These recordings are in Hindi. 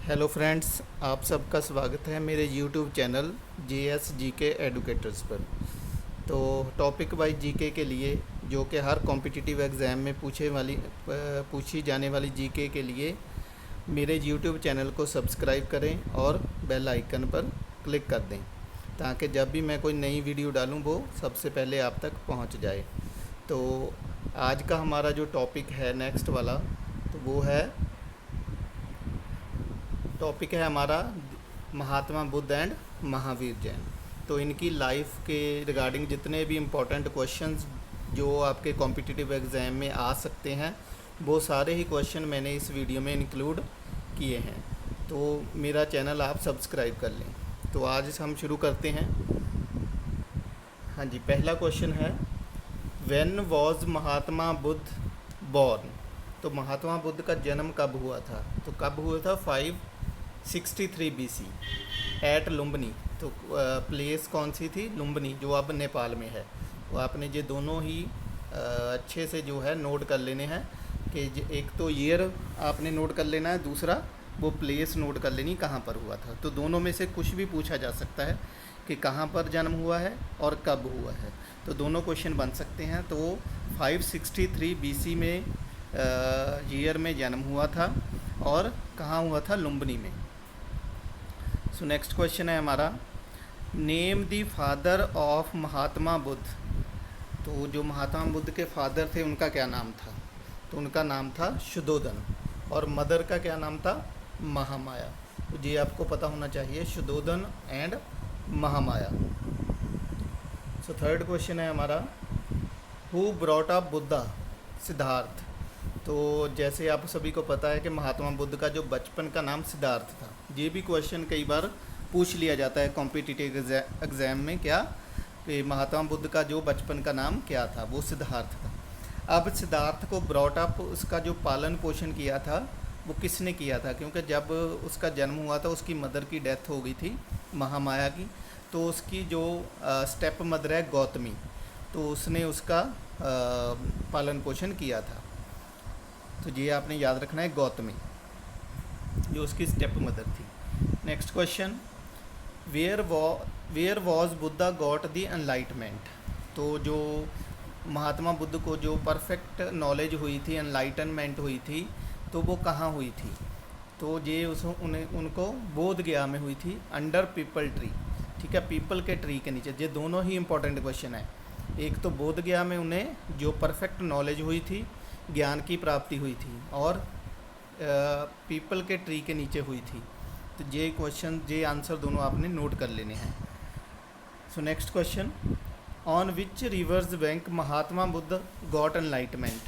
हेलो फ्रेंड्स, आप सबका स्वागत है मेरे YouTube channel JS GK educators पर। तो टॉपिक वाइज जीके के लिए जो कि हर कॉम्पिटिटिव एग्ज़ाम में पूछी जाने वाली जीके के लिए मेरे यूट्यूब चैनल को सब्सक्राइब करें और बेल आइकन पर क्लिक कर दें ताकि जब भी मैं कोई नई वीडियो डालूं वो सबसे पहले आप तक पहुंच जाए। तो आज का हमारा जो टॉपिक है नेक्स्ट वाला, तो वो है हमारा महात्मा बुद्ध एंड महावीर जैन। तो इनकी लाइफ के रिगार्डिंग जितने भी इम्पोर्टेंट क्वेश्चंस जो आपके कॉम्पिटिटिव एग्ज़ाम में आ सकते हैं वो सारे ही क्वेश्चन मैंने इस वीडियो में इंक्लूड किए हैं। तो मेरा चैनल आप सब्सक्राइब कर लें। तो आज हम शुरू करते हैं। हाँ जी, पहला क्वेश्चन है when was Mahatma Buddha born. तो महात्मा बुद्ध का जन्म कब हुआ था? तो कब हुआ था? 563 BC एट लुम्बिनी। तो प्लेस कौन सी थी? लुम्बिनी, जो अब नेपाल में है। वो आपने ये दोनों ही अच्छे से जो है नोट कर लेने हैं कि एक तो ईयर आपने नोट कर लेना है, दूसरा वो प्लेस नोट कर लेनी कहाँ पर हुआ था। तो दोनों में से कुछ भी पूछा जा सकता है कि कहाँ पर जन्म हुआ है और कब हुआ है। तो दोनों क्वेश्चन बन सकते हैं। तो 563 BC में ईयर में जन्म हुआ था और कहाँ हुआ था? लुम्बिनी में। सो नेक्स्ट क्वेश्चन है हमारा name the father of Mahatma Buddha. तो जो महात्मा बुद्ध के फादर थे उनका क्या नाम था? तो उनका नाम था शुद्धोधन और मदर का क्या नाम था? महामाया। तो ये आपको पता होना चाहिए, Shuddhodana and Mahamaya. So third question है हमारा who brought up Buddha? Siddhartha. तो जैसे आप सभी को पता है कि महात्मा बुद्ध का जो बचपन का नाम सिद्धार्थ था। ये भी क्वेश्चन कई बार पूछ लिया जाता है कॉम्पिटिटिव एग्ज़ाम में, क्या कि महात्मा बुद्ध का जो बचपन का नाम क्या था? वो सिद्धार्थ था। अब सिद्धार्थ को ब्रॉट अप, उसका जो पालन पोषण किया था वो किसने किया था? क्योंकि जब उसका जन्म हुआ था उसकी मदर की डेथ हो गई थी, महामाया की। तो उसकी जो स्टेप मदर है गौतमी, तो उसने उसका पालन पोषण किया था। तो ये आपने याद रखना है, गौतमी जो उसकी स्टेप मदर थी। Next question where was Buddha got the enlightenment. तो जो महात्मा बुद्ध को जो परफेक्ट नॉलेज हुई थी, एनलाइटनमेंट हुई थी, तो वो कहाँ हुई थी? तो ये उनको बोध गया में हुई थी, अंडर पीपल ट्री। ठीक है, पीपल के ट्री के नीचे। ये दोनों ही इंपॉर्टेंट क्वेश्चन है। एक तो बोध गया में उन्हें जो परफेक्ट नॉलेज हुई थी, ज्ञान की प्राप्ति हुई थी, और पीपल के ट्री के नीचे हुई थी। तो ये क्वेश्चन, ये आंसर दोनों आपने नोट कर लेने हैं। सो next question on which reverse bank Mahatma Buddha got enlightenment.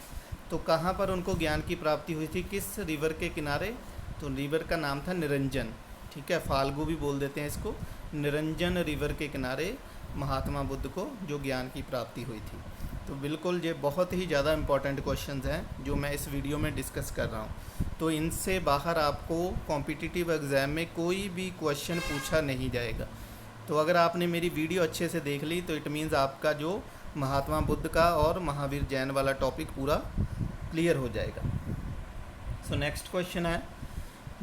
तो कहाँ पर उनको ज्ञान की प्राप्ति हुई थी? किस रिवर के किनारे? तो रिवर का नाम था निरंजन। ठीक है, फाल्गु भी बोल देते हैं इसको। निरंजन रिवर के किनारे महात्मा बुद्ध को जो ज्ञान की प्राप्ति हुई थी। तो बिल्कुल ये बहुत ही ज़्यादा इम्पॉर्टेंट क्वेश्चंस हैं जो मैं इस वीडियो में डिस्कस कर रहा हूँ। तो इनसे बाहर आपको कॉम्पिटिटिव एग्ज़ाम में कोई भी क्वेश्चन पूछा नहीं जाएगा। तो अगर आपने मेरी वीडियो अच्छे से देख ली तो इट मीन्स आपका जो महात्मा बुद्ध का और महावीर जैन वाला टॉपिक पूरा क्लियर हो जाएगा। सो नेक्स्ट क्वेश्चन है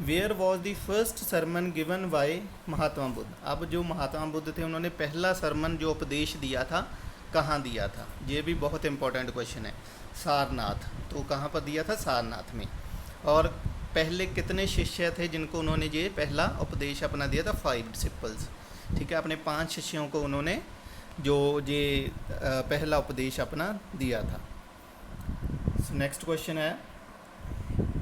where was the first sermon given by Mahatma Buddha. अब जो महात्मा बुद्ध थे उन्होंने पहला सरमन जो उपदेश दिया था कहाँ दिया था? ये भी बहुत इंपॉर्टेंट क्वेश्चन है। सारनाथ। तो कहाँ पर दिया था? सारनाथ में। और पहले कितने शिष्य थे जिनको उन्होंने ये पहला उपदेश अपना दिया था? 5 डिसिपल्स। ठीक है, अपने 5 शिष्यों को उन्होंने जो ये पहला उपदेश अपना दिया था। नेक्स्ट क्वेश्चन है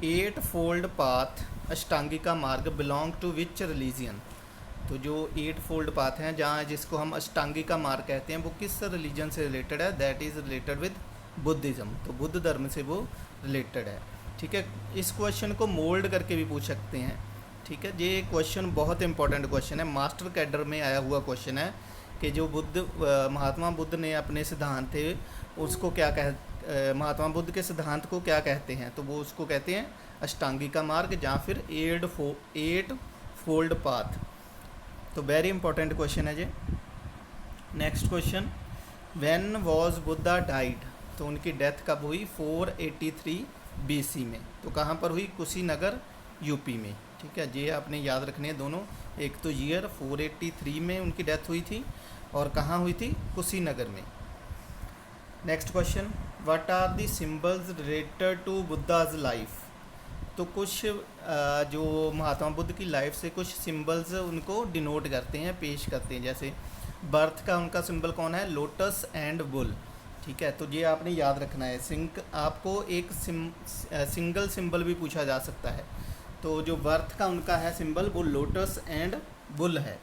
8 फोल्ड पाथ अष्टांगिका मार्ग बिलोंग टू विच रिलीजियन। तो जो 8 फोल्ड पाथ हैं जहाँ जिसको हम अष्टांगिका मार्ग कहते हैं वो किस रिलीजन से रिलेटेड है? That is related with Buddhism. तो बुद्ध धर्म से वो रिलेटेड है। ठीक है, इस क्वेश्चन को मोल्ड करके भी पूछ सकते हैं। ठीक है, ये क्वेश्चन बहुत इंपॉर्टेंट क्वेश्चन है, मास्टर कैडर में आया हुआ क्वेश्चन है कि जो महात्मा बुद्ध ने अपने सिद्धांत थे उसको महात्मा बुद्ध के सिद्धांत को क्या कहते हैं? तो वो उसको कहते हैं अष्टांगिका मार्ग या फिर 8 फोल्ड पाथ। तो वेरी इंपॉर्टेंट क्वेश्चन है ये। Next question when was Buddha died. तो उनकी डेथ कब हुई? 483 BC में। तो कहाँ पर हुई? कुशीनगर, यूपी में। ठीक है, ये आपने याद रखने हैं दोनों। एक तो ईयर 483 में उनकी डेथ हुई थी, और कहाँ हुई थी, कुशीनगर में। Next question, what are the symbols related to Buddha's life. तो कुछ जो महात्मा बुद्ध की लाइफ से कुछ सिंबल्स उनको डिनोट करते हैं, पेश करते हैं। जैसे बर्थ का उनका सिंबल कौन है, लोटस एंड बुल। ठीक है, तो ये आपने याद रखना है। आपको एक सिंगल सिंबल भी पूछा जा सकता है। तो जो बर्थ का उनका है सिंबल, वो लोटस एंड बुल है।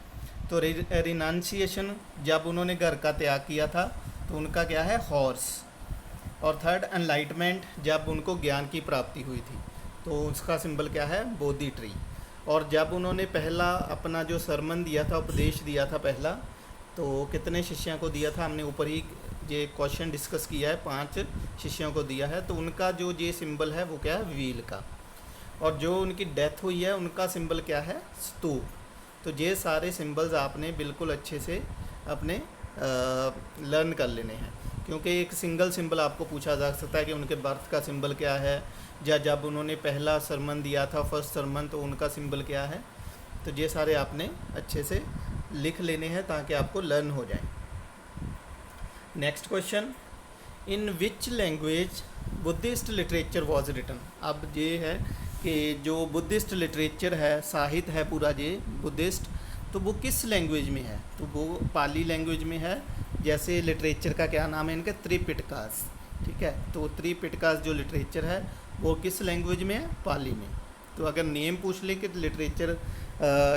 तो रिनाउंसिएशन, जब उन्होंने घर का त्याग किया था, तो उनका क्या है, हॉर्स। और थर्ड, एनलाइटमेंट, जब उनको ज्ञान की प्राप्ति हुई थी, तो उसका सिंबल क्या है, बोधि ट्री। और जब उन्होंने पहला अपना जो सरमन दिया था, उपदेश दिया था पहला, तो कितने शिष्यों को दिया था, हमने ऊपर ही ये क्वेश्चन डिस्कस किया है, 5 शिष्यों को दिया है। तो उनका जो ये सिंबल है वो क्या है, व्हील का। और जो उनकी डेथ हुई है उनका सिंबल क्या है, स्तूप। तो ये सारे सिंबल्स आपने बिल्कुल अच्छे से अपने लर्न कर लेने हैं, क्योंकि एक सिंगल सिंबल आपको पूछा जा सकता है कि उनके बर्थ का सिंबल क्या है, या जब उन्होंने पहला सरमन दिया था, फर्स्ट सरमन, तो उनका सिंबल क्या है। तो ये सारे आपने अच्छे से लिख लेने हैं ताकि आपको लर्न हो जाए। Next question, in which language Buddhist literature was written. अब ये है कि जो बुद्धिस्ट लिटरेचर है, साहित्य है पूरा ये बुद्धिस्ट, तो वो किस लैंग्वेज में है, तो वो पाली लैंग्वेज में है। जैसे लिटरेचर का क्या नाम है इनका, त्रिपिटकास। ठीक है, तो त्रिपिटकास जो लिटरेचर है वो किस लैंग्वेज में है, पाली में। तो अगर नेम पूछ लें कि लिटरेचर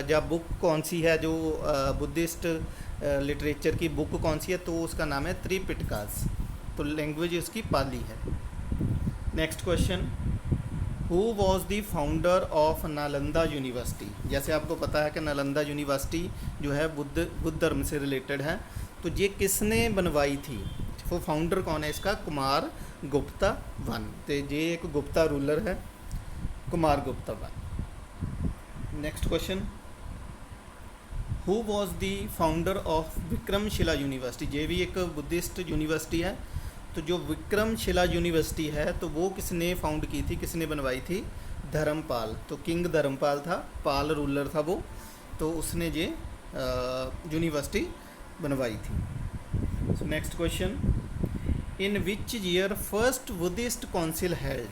या बुक कौन सी है, जो बुद्धिस्ट लिटरेचर की बुक कौन सी है, तो उसका नाम है त्रिपिटकास। तो लैंग्वेज उसकी पाली है। Next question, who was the founder of Nalanda university. जैसे आपको पता है कि नालंदा यूनिवर्सिटी जो है बुद्ध धर्म से रिलेटेड है, तो ये किसने बनवाई थी, वो फाउंडर कौन है इसका, कुमार गुप्ता वन। तो ये एक गुप्ता रूलर है, Kumar Gupta one. Next question, who was the founder of Vikramshila university. ये भी एक बुद्धिस्ट यूनिवर्सिटी है। तो जो विक्रमशिला यूनिवर्सिटी है, तो वो किसने फाउंड की थी, किसने बनवाई थी, धर्मपाल। तो किंग धर्मपाल था, पाल रूलर था वो, तो उसने ये यूनिवर्सिटी बनवाई थी। सो next question, in which year first Buddhist council held.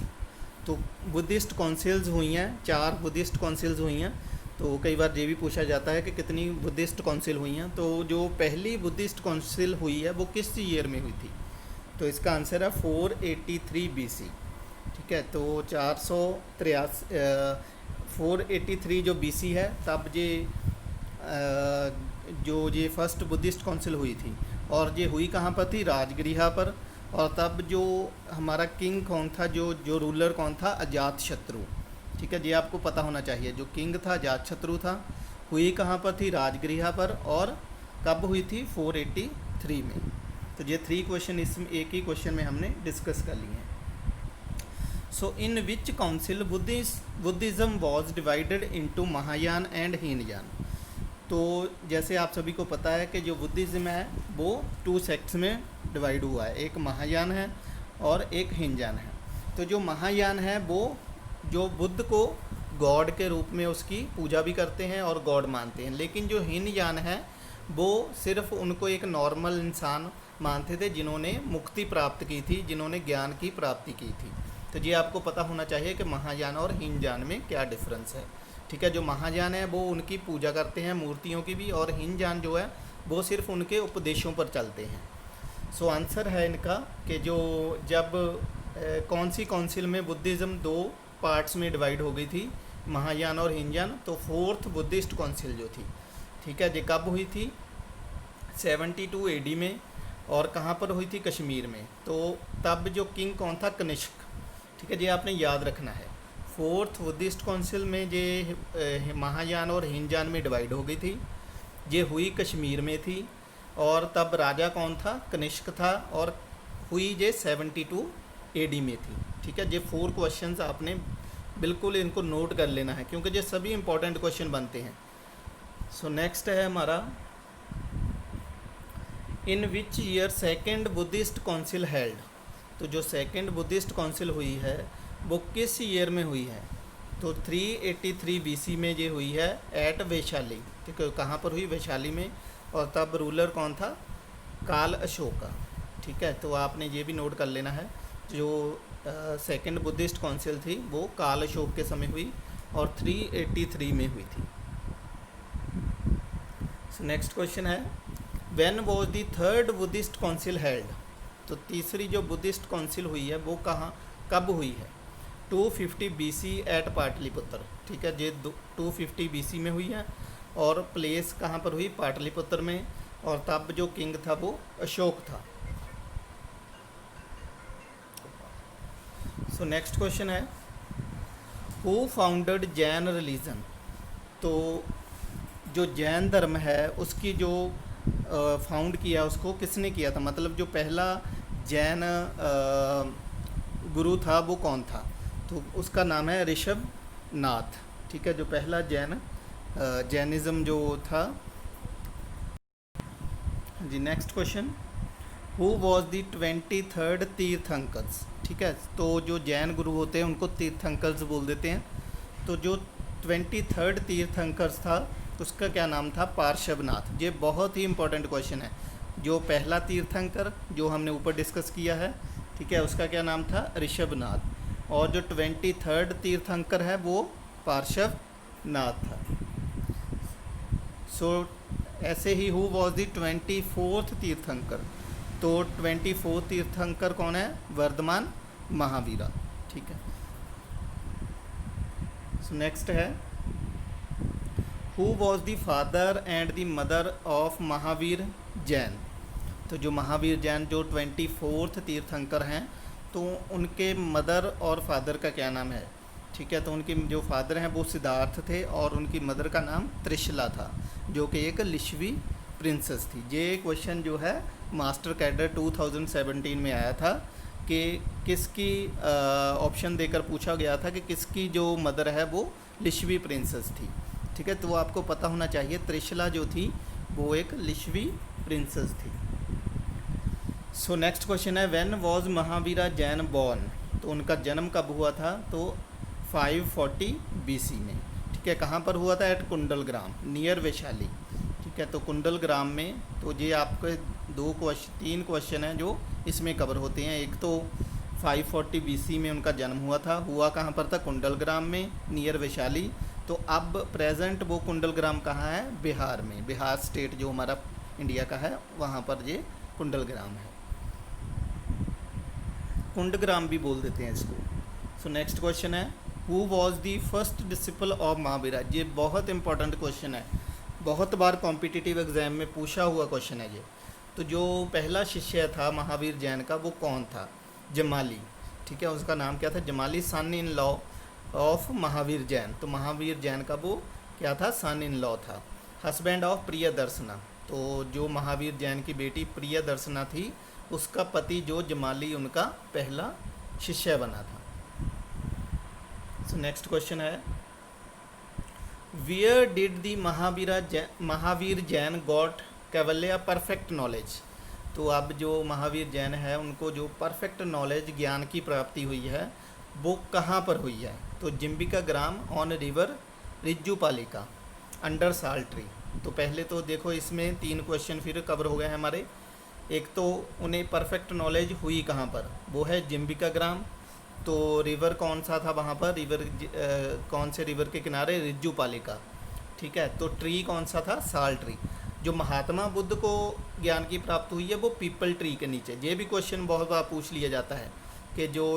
तो बुद्धिस्ट काउंसिल्स हुई हैं, 4 बुद्धिस्ट काउंसिल्स हुई हैं। तो कई बार ये भी पूछा जाता है कि कितनी बुद्धिस्ट काउंसिल हुई हैं। तो जो पहली बुद्धिस्ट काउंसिल हुई है वो किस ईयर में हुई थी, तो इसका आंसर है 483 BC। ठीक है, तो 483 जो BC है, तब ये जो ये फर्स्ट बुद्धिस्ट काउंसिल हुई थी, और ये हुई कहाँ पर थी, राजगृह पर। और तब जो हमारा किंग कौन था, जो रूलर कौन था, अजातशत्रु। ठीक है, ये आपको पता होना चाहिए, जो किंग था अजातशत्रु था। हुई कहाँ पर थी, राजगृह पर। और कब हुई थी, 483 में। तो ये 3 क्वेश्चन इसमें एक ही क्वेश्चन में हमने डिस्कस कर लिए हैं। So in which council Buddhism was divided into Mahayana and Hinayana. तो जैसे आप सभी को पता है कि जो बुद्धिज़्म है वो 2 सेक्ट्स में डिवाइड हुआ है, एक महायान है और एक हीनयान है। तो जो महायान है वो जो बुद्ध को गॉड के रूप में उसकी पूजा भी करते हैं और गॉड मानते हैं। लेकिन जो हीनयान है वो सिर्फ उनको एक नॉर्मल इंसान मानते थे, जिन्होंने मुक्ति प्राप्त की थी, जिन्होंने ज्ञान की प्राप्ति की थी। तो ये आपको पता होना चाहिए कि महायान और हीनयान में क्या डिफरेंस है। ठीक है, जो महायान है वो उनकी पूजा करते हैं, मूर्तियों की भी, और हीनयान जो है वो सिर्फ उनके उपदेशों पर चलते हैं। सो आंसर है इनका कि जो जब कौन सी काउंसिल में बुद्धिज़्म 2 पार्ट्स में डिवाइड हो गई थी, महायान और हीनयान, तो 4th बुद्धिस्ट काउंसिल जो थी, ठीक है, ये कब हुई थी, 72 AD में। और कहाँ पर हुई थी, कश्मीर में। तो तब जो किंग कौन था, कनिष्क। ठीक है, ये आपने याद रखना है। 4th बुद्धिस्ट काउंसिल में ये महायान और हीनयान में डिवाइड हो गई थी, ये हुई कश्मीर में थी। और तब राजा कौन था, कनिष्क था, और हुई ये 72 AD में थी। ठीक है, ये 4 क्वेश्चंस आपने बिल्कुल इनको नोट कर लेना है, क्योंकि ये सभी इंपॉर्टेंट क्वेश्चन बनते हैं। सो नेक्स्ट है हमारा, in which year second Buddhist council held. तो जो सेकेंड बुद्धिस्ट काउंसिल हुई है वो किस ईयर में हुई है, तो 383 BC में ये हुई है एट वैशाली। ठीक है, कहाँ पर हुई? वैशाली में। और तब रूलर कौन था? काल अशोका। ठीक है, तो आपने ये भी नोट कर लेना है, जो सेकंड बुद्धिस्ट काउंसिल थी वो काल अशोक के समय हुई और 383 में हुई थी। सो नेक्स्ट क्वेश्चन है, when was the third Buddhist council held? तो तीसरी जो बुद्धिस्ट काउंसिल हुई है वो कहाँ कब हुई है? 250 BC एट पाटलिपुत्र। ठीक है, ये 250 BC में हुई है और प्लेस कहाँ पर हुई? पाटलिपुत्र में। और तब जो किंग था वो अशोक था। सो नेक्स्ट क्वेश्चन है, हु फाउंडेड जैन रिलीजन? तो जो जैन धर्म है उसकी जो फाउंड किया उसको किसने किया था? मतलब जो पहला जैन गुरु था वो कौन था? तो उसका नाम है ऋषभ नाथ। ठीक है, जो पहला जैनिज़्म जो था। जी next question, who was the 23rd tirthankars? ठीक है, तो जो जैन गुरु होते हैं उनको तीर्थंकर्स बोल देते हैं। तो जो 23rd तीर्थंकर्स था उसका क्या नाम था? पार्श्वनाथ। ये बहुत ही इंपॉर्टेंट क्वेश्चन है। जो पहला तीर्थंकर जो हमने ऊपर डिस्कस किया है, ठीक है, उसका क्या नाम था? ऋषभनाथ। और जो 23rd तीर्थंकर है वो पार्श्वनाथ था। सो ऐसे he who was the 24th तीर्थंकर? तो 24th तीर्थंकर कौन है? वर्धमान महावीरा। ठीक है, सो नेक्स्ट है, who was the father and the mother of Mahavir Jain? तो जो महावीर जैन जो 24th तीर्थंकर हैं तो उनके मदर और फादर का क्या नाम है? ठीक है, तो उनके जो फादर हैं वो सिद्धार्थ थे और उनकी मदर का नाम त्रिशला था, जो कि एक लिच्छवी प्रिंसेस थी। ये क्वेश्चन जो है मास्टर कैडर 2017 में आया था कि किसकी ऑप्शन देकर पूछा गया था कि किसकी जो मदर है वो लिच्छवी प्रिंसेस थी। ठीक है, तो वो आपको पता होना चाहिए, त्रिशला जो थी वो एक लिच्छवी प्रिंसेस थी। सो नेक्स्ट क्वेश्चन है, when was Mahavira Jain born? तो उनका जन्म कब हुआ था? तो 540 BC में। ठीक है, कहाँ पर हुआ था? At Kundalgram near Vaishali. ठीक है, तो कुंडलग्राम में। तो ये आपके 3 क्वेश्चन हैं जो इसमें कवर होते हैं। एक तो 540 BC में उनका जन्म हुआ था, हुआ कहाँ पर था? कुंडलग्राम में नियर वैशाली। तो अब प्रेजेंट वो कुंडलग्राम कहाँ है? बिहार में। बिहार स्टेट जो हमारा इंडिया का है वहाँ पर ये कुंडलग्राम है, कुंडग्राम भी बोल देते हैं इसको। सो नेक्स्ट क्वेश्चन है, who was the first disciple of Mahavira? ये बहुत इंपॉर्टेंट क्वेश्चन है, बहुत बार कॉम्पिटिटिव एग्जाम में पूछा हुआ क्वेश्चन है ये। तो जो पहला शिष्य था महावीर जैन का वो कौन था? जमाली। ठीक है, उसका नाम क्या था? Jamali, son in law of Mahavir Jain. तो महावीर जैन का वो क्या था? सन इन लॉ था। Husband of Priyadarshana. तो जो महावीर जैन की बेटी प्रियदर्शना थी उसका पति जो जमाली उनका पहला शिष्य बना था। सो नेक्स्ट क्वेश्चन है, where did the Mahavir Jain got Kaivalya perfect knowledge? तो अब जो महावीर जैन है उनको जो परफेक्ट नॉलेज ज्ञान की प्राप्ति हुई है वो कहाँ पर हुई है? तो जिम्बिका ग्राम ऑन रिवर रिज्जूपालिका अंडर साल ट्री। तो पहले तो देखो इसमें 3 क्वेश्चन फिर कवर हो गए हैं हमारे। एक तो उन्हें परफेक्ट नॉलेज हुई कहाँ पर? वो है जिम्बिका ग्राम। तो रिवर कौन सा था वहाँ पर? रिवर कौन से रिवर के किनारे? रिज्जूपालिका। ठीक है, तो ट्री कौन सा था? साल ट्री। जो महात्मा बुद्ध को ज्ञान की प्राप्ति हुई है वो पीपल ट्री के नीचे। ये भी क्वेश्चन बहुत बार पूछ लिया जाता है कि जो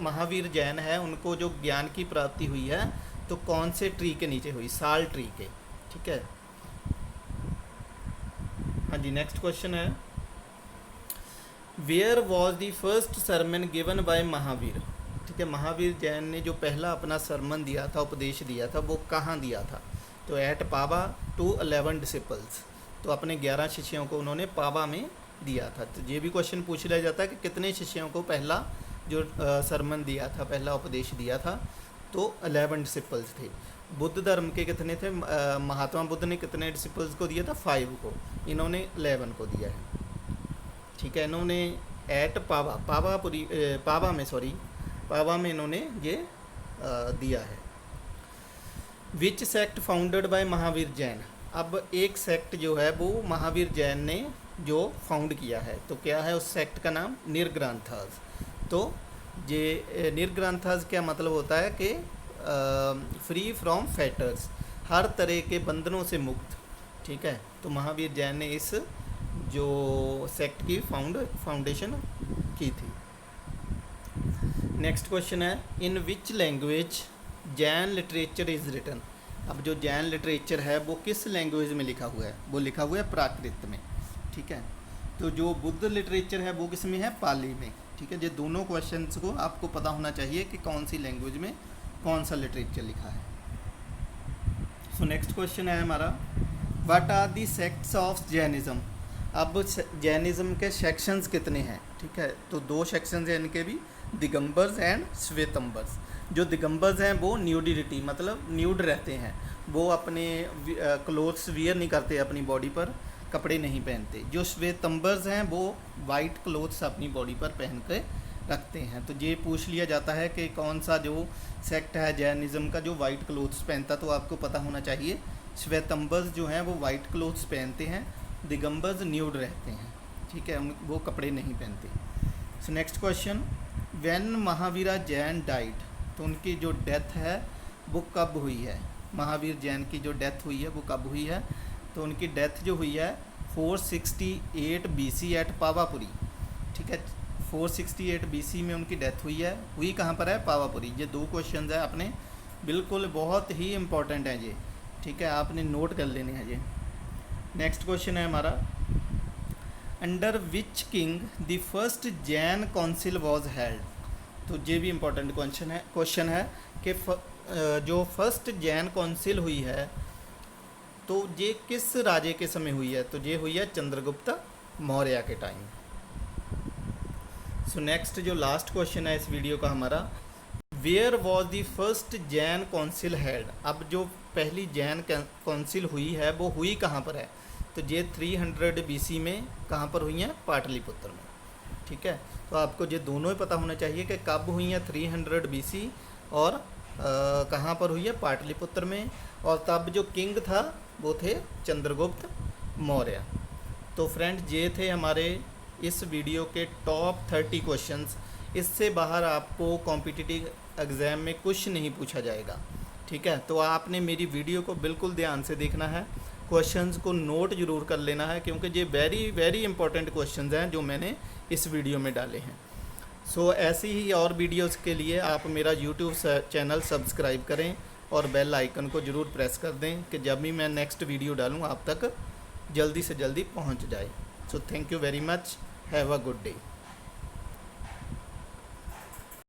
महावीर जैन है उनको जो ज्ञान की प्राप्ति हुई है तो कौन से ट्री के नीचे हुई? साल ट्री के। ठीक है, हाँ जी नेक्स्ट क्वेश्चन है, where was the first sermon given by Mahavira? ठीक है, महावीर जैन ने जो पहला अपना सरमन दिया था, उपदेश दिया था, वो कहाँ दिया था? तो एट पावा टू 11 डिसिपल्स। तो अपने 11 शिष्यों को उन्होंने पावा में दिया था। तो ये भी क्वेश्चन पूछ लिया जाता है कि कितने शिष्यों को पहला जो सरमन दिया था, पहला उपदेश दिया था? तो 11 डिसिपल्स थे। बुद्ध धर्म के कितने थे? महात्मा बुद्ध ने कितने डिसिपल्स को दिया था? 5 को। इन्होंने 11 को दिया है। ठीक है, इन्होंने एट पावा में इन्होंने ये दिया है। Which sect founded by Mahavir Jain. अब एक सेक्ट जो है वो महावीर जैन ने जो फाउंड किया है, तो क्या है उस सेक्ट का नाम? निर्ग्रंथास। तो ये निर्ग्रंथास क्या मतलब होता है कि फ्री फ्रॉम फैटर्स, हर तरह के बंधनों से मुक्त। ठीक है, तो महावीर जैन ने इस जो सेक्ट की फाउंडेशन की थी। नेक्स्ट क्वेश्चन है, in which language Jain literature is written. अब जो जैन लिटरेचर है वो किस लैंग्वेज में लिखा हुआ है? वो लिखा हुआ है प्राकृत में। ठीक है, तो जो बुद्ध लिटरेचर है वो किस में है? पाली में। ठीक है, ये दोनों क्वेश्चंस को आपको पता होना चाहिए कि कौन सी लैंग्वेज में कौन सा लिटरेचर लिखा है। सो नेक्स्ट क्वेश्चन है हमारा, what are the sects of Jainism. अब जैनिज़्म के सेक्शंस कितने हैं? ठीक है, तो 2 सेक्शंस हैं इनके भी, दिगंबर्स एंड श्वेतंबर्स। जो दिगंबर्स हैं वो न्यूडिटी मतलब न्यूड रहते हैं, वो अपने क्लोथ्स वियर नहीं करते, अपनी बॉडी पर कपड़े नहीं पहनते। जो श्वेतंबर्स हैं वो वाइट क्लोथ्स अपनी बॉडी पर पहन के रखते हैं। तो ये पूछ लिया जाता है कि कौन सा जो सेक्ट है जैनिज़्म का जो वाइट क्लोथ्स पहनता, तो आपको पता होना चाहिए श्वेतंबर्स जो हैं वो वाइट क्लोथ्स पहनते हैं, दिगंबर्स न्यूड रहते हैं। ठीक है, वो कपड़े नहीं पहनते। सो next question, when Mahavira Jain died, तो उनकी जो डेथ है वो कब हुई है? महावीर जैन की जो डेथ हुई है वो कब हुई है? तो उनकी डेथ जो हुई है 468 BC एट पावापुरी। ठीक है, 468 BC में उनकी डेथ हुई है। हुई कहाँ पर है? पावापुरी। ये 2 क्वेश्चन है अपने, बिल्कुल बहुत ही इम्पोर्टेंट हैं ये। ठीक है, आपने नोट कर लेने हैं ये। नेक्स्ट क्वेश्चन है हमारा, under which king the first Jain council was held. तो ये भी इम्पोर्टेंट क्वेश्चन है कि जो फर्स्ट जैन काउंसिल हुई है तो ये किस राजे के समय हुई है? तो ये हुई है चंद्रगुप्त मौर्य के टाइम। सो नेक्स्ट जो लास्ट क्वेश्चन है इस वीडियो का हमारा, where was the first Jain council held. अब जो पहली जैन काउंसिल हुई है वो हुई कहाँ पर है? तो ये 300 BC में कहाँ पर हुई हैं? पाटलिपुत्र में। ठीक है, तो आपको ये दोनों ही पता होना चाहिए कि कब हुई हैं 300 BC और कहाँ पर हुई है? पाटलिपुत्र में। और तब जो किंग था वो थे चंद्रगुप्त मौर्य। तो फ्रेंड्स ये थे हमारे इस वीडियो के टॉप 30 क्वेश्चंस। इससे बाहर आपको कॉम्पिटिटिव एग्ज़ाम में कुछ नहीं पूछा जाएगा। ठीक है, तो आपने मेरी वीडियो को बिल्कुल ध्यान से देखना है, क्वेश्चंस को नोट ज़रूर कर लेना है, क्योंकि ये वेरी वेरी इंपॉर्टेंट क्वेश्चंस हैं जो मैंने इस वीडियो में डाले हैं। सो ऐसी ही और वीडियोस के लिए आप मेरा यूट्यूब चैनल सब्सक्राइब करें और बेल आइकन को ज़रूर प्रेस कर दें कि जब भी मैं नेक्स्ट वीडियो डालूँ आप तक जल्दी से जल्दी पहुंच जाए। So thank you very much, have a good day.